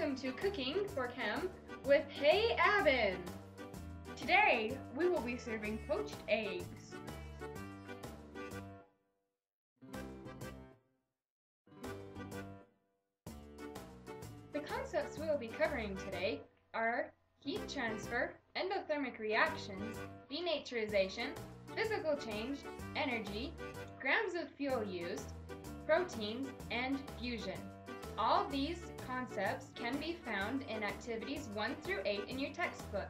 Welcome to Cooking for Chem with Hey Abin. Today, we will be serving poached eggs. The concepts we will be covering today are heat transfer, endothermic reactions, denaturization, physical change, energy, grams of fuel used, proteins, and fusion. All these concepts can be found in activities 1 through 8 in your textbook.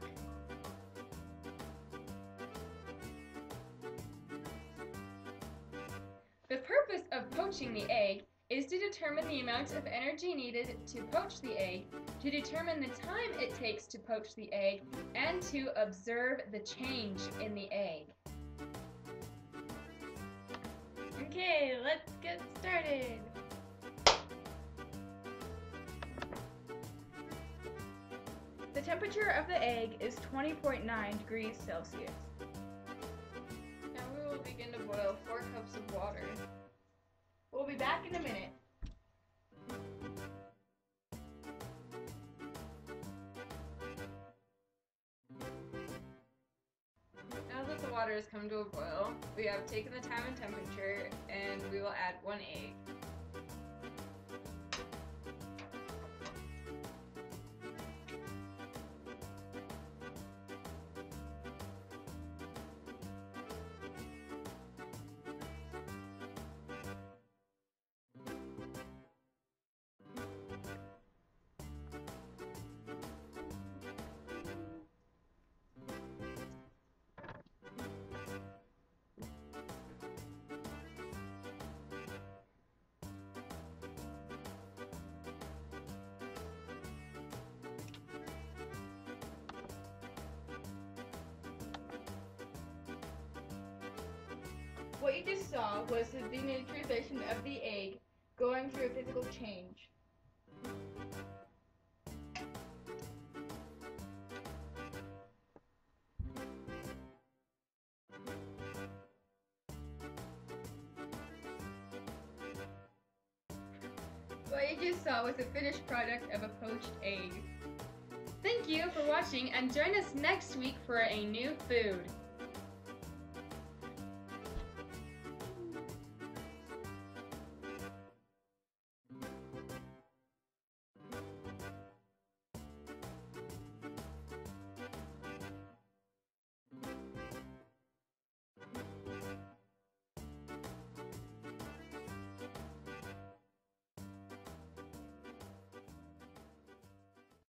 The purpose of poaching the egg is to determine the amount of energy needed to poach the egg, to determine the time it takes to poach the egg, and to observe the change in the egg. Okay, let's get started. The temperature of the egg is 20.9 degrees Celsius. Now we will begin to boil 4 cups of water. We'll be back in a minute. Now that the water has come to a boil, we have taken the time and temperature, and we will add 1 egg. What you just saw was the denaturization of the egg going through a physical change. What you just saw was the finished product of a poached egg. Thank you for watching, and join us next week for a new food.